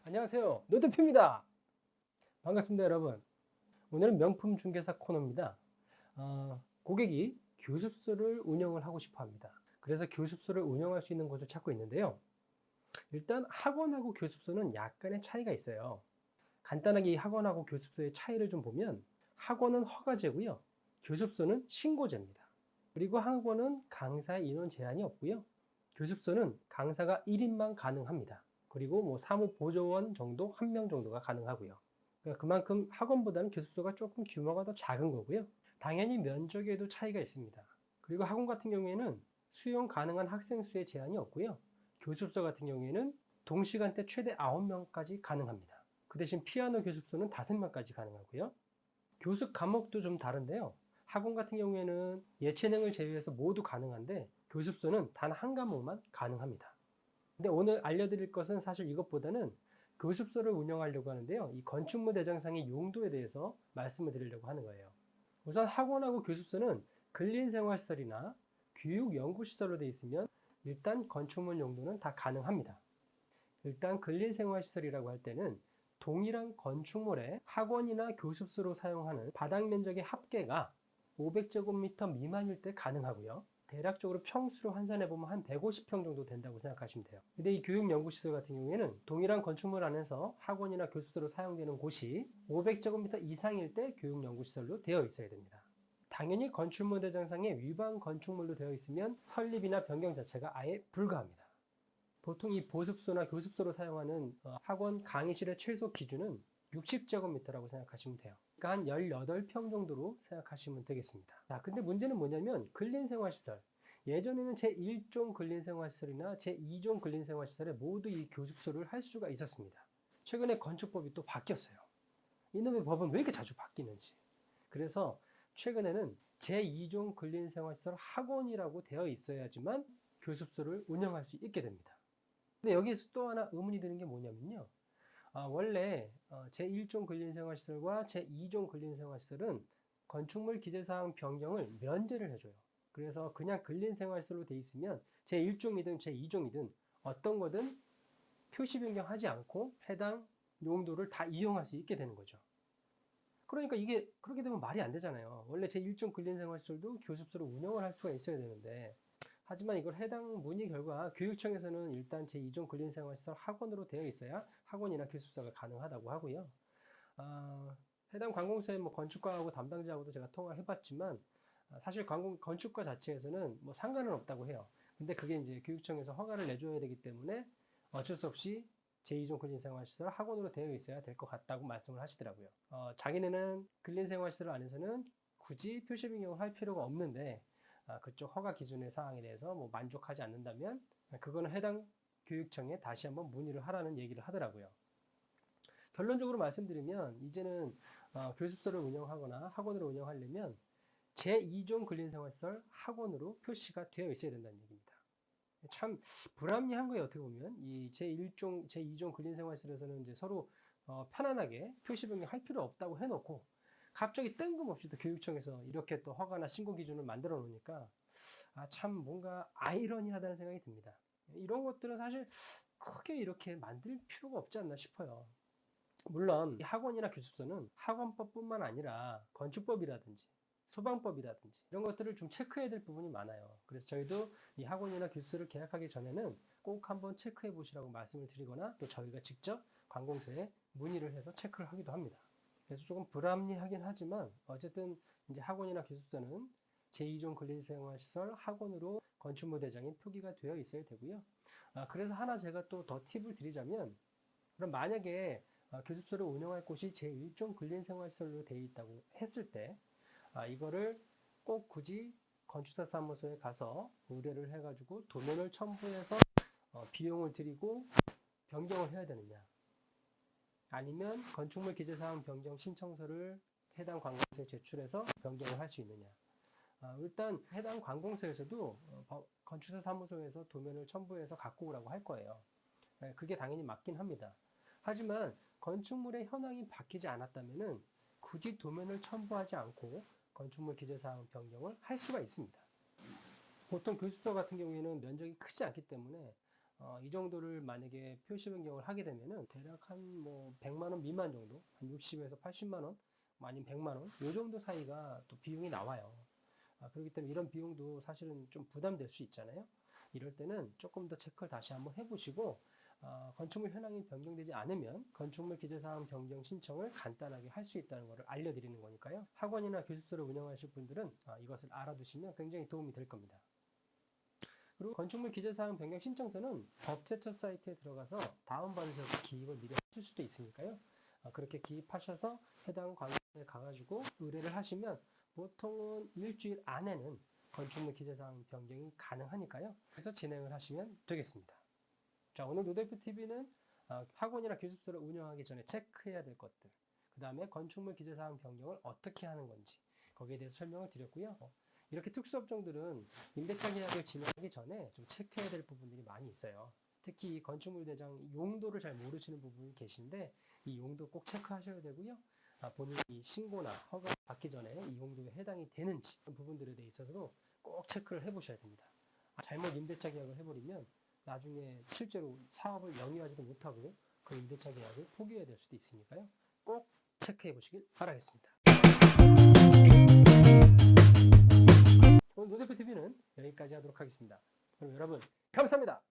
안녕하세요. 노트피입니다. 반갑습니다, 여러분. 오늘은 명품 중개사 코너입니다. 고객이 교습소를 운영을 하고 싶어 합니다. 그래서 교습소를 운영할 수 있는 곳을 찾고 있는데요. 일단 학원하고 교습소는 약간의 차이가 있어요. 간단하게 이 학원하고 교습소의 차이를 좀 보면 학원은 허가제고요. 교습소는 신고제입니다. 그리고 학원은 강사 인원 제한이 없고요. 교습소는 강사가 1인만 가능합니다. 그리고 뭐 사무보조원 정도 1명 정도가 가능하고요. 그러니까 그만큼 학원보다는 교습소가 조금 규모가 더 작은 거고요. 당연히 면적에도 차이가 있습니다. 그리고 학원 같은 경우에는 수용 가능한 학생 수의 제한이 없고요. 교습소 같은 경우에는 동시간대 최대 9명까지 가능합니다. 그 대신 피아노 교습소는 5명까지 가능하고요. 교습 과목도 좀 다른데요. 학원 같은 경우에는 예체능을 제외해서 모두 가능한데 교습소는 단 한 과목만 가능합니다. 근데 오늘 알려드릴 것은 사실 이것보다는 교습소를 운영하려고 하는데요. 이 건축물 대장상의 용도에 대해서 말씀을 드리려고 하는 거예요. 우선 학원하고 교습소는 근린생활시설이나 교육연구시설로 되어 있으면 일단 건축물 용도는 다 가능합니다. 일단 근린생활시설이라고 할 때는 동일한 건축물에 학원이나 교습소로 사용하는 바닥 면적의 합계가 500제곱미터 미만일 때 가능하고요. 대략적으로 평수로 환산해 보면 한 150평 정도 된다고 생각하시면 돼요. 근데 이 교육연구시설 같은 경우에는 동일한 건축물 안에서 학원이나 교습소로 사용되는 곳이 500제곱미터 이상일 때 교육연구시설로 되어 있어야 됩니다. 당연히 건축물 대장상에 위반 건축물로 되어 있으면 설립이나 변경 자체가 아예 불가합니다. 보통 이 보습소나 교습소로 사용하는 학원 강의실의 최소 기준은 60제곱미터라고 생각하시면 돼요. 그러니까 한 18평 정도로 생각하시면 되겠습니다. 자, 근데 문제는 뭐냐면 근린생활시설. 예전에는 제1종 근린생활시설이나 제2종 근린생활시설에 모두 이 교습소를 할 수가 있었습니다. 최근에 건축법이 또 바뀌었어요. 이놈의 법은 왜 이렇게 자주 바뀌는지. 그래서 최근에는 제2종 근린생활시설 학원이라고 되어 있어야지만 교습소를 운영할 수 있게 됩니다. 근데 여기에서 또 하나 의문이 드는 게 뭐냐면요. 원래 제1종 근린생활시설과 제2종 근린생활시설은 건축물 기재사항 변경을 면제를 해줘요. 그래서 그냥 근린생활시설로 돼 있으면 제1종이든 제2종이든 어떤 거든 표시 변경하지 않고 해당 용도를 다 이용할 수 있게 되는 거죠. 그러니까 이게 그렇게 되면 말이 안 되잖아요. 원래 제1종 근린생활시설도 교습소로 운영을 할 수가 있어야 되는데 하지만 이걸 해당 문의 결과 교육청에서는 일단 제2종 근린생활시설 학원으로 되어 있어야 학원이나 교습소가 가능하다고 하고요. 해당 관공서의 뭐 건축과하고 담당자하고도 제가 통화를 해봤지만 사실 건축과 자체에서는 뭐 상관은 없다고 해요. 근데 그게 이제 교육청에서 허가를 내줘야 되기 때문에 어쩔 수 없이 제2종 근린생활시설 학원으로 되어 있어야 될 것 같다고 말씀을 하시더라고요. 자기네는 근린생활시설 안에서는 굳이 표시 변경을 할 필요가 없는데 그쪽 허가 기준의 사항에 대해서 뭐 만족하지 않는다면 그거는 해당 교육청에 다시 한번 문의를 하라는 얘기를 하더라고요. 결론적으로 말씀드리면 이제는 교습소를 운영하거나 학원을 운영하려면 제2종 근린생활시설 학원으로 표시가 되어 있어야 된다는 얘기입니다. 참 불합리한 거예요. 어떻게 보면 이 제1종, 제2종 근린생활시설에서는 이제 서로 편안하게 표시 변경할 필요 없다고 해놓고 갑자기 뜬금없이 또 교육청에서 이렇게 또 허가나 신고 기준을 만들어 놓으니까 참 뭔가 아이러니하다는 생각이 듭니다. 이런 것들은 사실 크게 이렇게 만들 필요가 없지 않나 싶어요. 물론 학원이나 교습소는 학원법뿐만 아니라 건축법이라든지 소방법이라든지 이런 것들을 좀 체크해야 될 부분이 많아요. 그래서 저희도 이 학원이나 교습소를 계약하기 전에는 꼭 한번 체크해 보시라고 말씀을 드리거나 또 저희가 직접 관공서에 문의를 해서 체크를 하기도 합니다. 그래서 조금 불합리하긴 하지만 어쨌든 이제 학원이나 교습소는 제2종 근린생활시설 학원으로 건축물 대장에 표기가 되어 있어야 되고요. 그래서 하나 제가 또 더 팁을 드리자면 그럼 만약에 교습소를 운영할 곳이 제1종 근린생활시설로 되어 있다고 했을 때 이거를 꼭 굳이 건축사 사무소에 가서 의뢰를 해가지고 도면을 첨부해서 비용을 들이고 변경을 해야 되느냐 아니면 건축물 기재사항 변경 신청서를 해당 관공서에 제출해서 변경을 할 수 있느냐 일단 해당 관공서에서도 건축사 사무소에서 도면을 첨부해서 갖고 오라고 할 거예요. 그게 당연히 맞긴 합니다. 하지만 건축물의 현황이 바뀌지 않았다면 굳이 도면을 첨부하지 않고 건축물 기재사항 변경을 할 수가 있습니다. 보통 교습소 같은 경우에는 면적이 크지 않기 때문에 이 정도를 만약에 표시 변경을 하게 되면은 대략 한 뭐 100만 원 미만 정도, 한 60에서 80만 원, 아니면 100만 원, 요 정도 사이가 또 비용이 나와요. 그렇기 때문에 이런 비용도 사실은 좀 부담될 수 있잖아요. 이럴 때는 조금 더 체크를 다시 한번 해보시고, 건축물 현황이 변경되지 않으면 건축물 기재사항 변경 신청을 간단하게 할 수 있다는 것을 알려드리는 거니까요. 학원이나 교습소를 운영하실 분들은 이것을 알아두시면 굉장히 도움이 될 겁니다. 그리고 건축물 기재사항 변경 신청서는 법제처 사이트에 들어가서 다운받으셔서 기입을 미리 하실 수도 있으니까요. 그렇게 기입하셔서 해당 관계에 가가지고 의뢰를 하시면 보통은 일주일 안에는 건축물 기재사항 변경이 가능하니까요. 그래서 진행을 하시면 되겠습니다. 자, 오늘 노대표 TV는 학원이나 교습소를 운영하기 전에 체크해야 될 것들, 그 다음에 건축물 기재사항 변경을 어떻게 하는 건지 거기에 대해서 설명을 드렸고요. 이렇게 특수업종들은 임대차 계약을 진행하기 전에 좀 체크해야 될 부분들이 많이 있어요. 특히 건축물 대장 용도를 잘 모르시는 부분이 계신데 이 용도 꼭 체크하셔야 되고요. 본인이 신고나 허가 받기 전에 이 용도에 해당이 되는지 부분들에 대해 있어서도 꼭 체크를 해보셔야 됩니다. 잘못 임대차 계약을 해버리면 나중에 실제로 사업을 영위하지도 못하고 그 임대차 계약을 포기해야 될 수도 있으니까요. 꼭 체크해 보시길 바라겠습니다. 오늘 노대표 TV는 여기까지 하도록 하겠습니다. 그럼 여러분 감사합니다.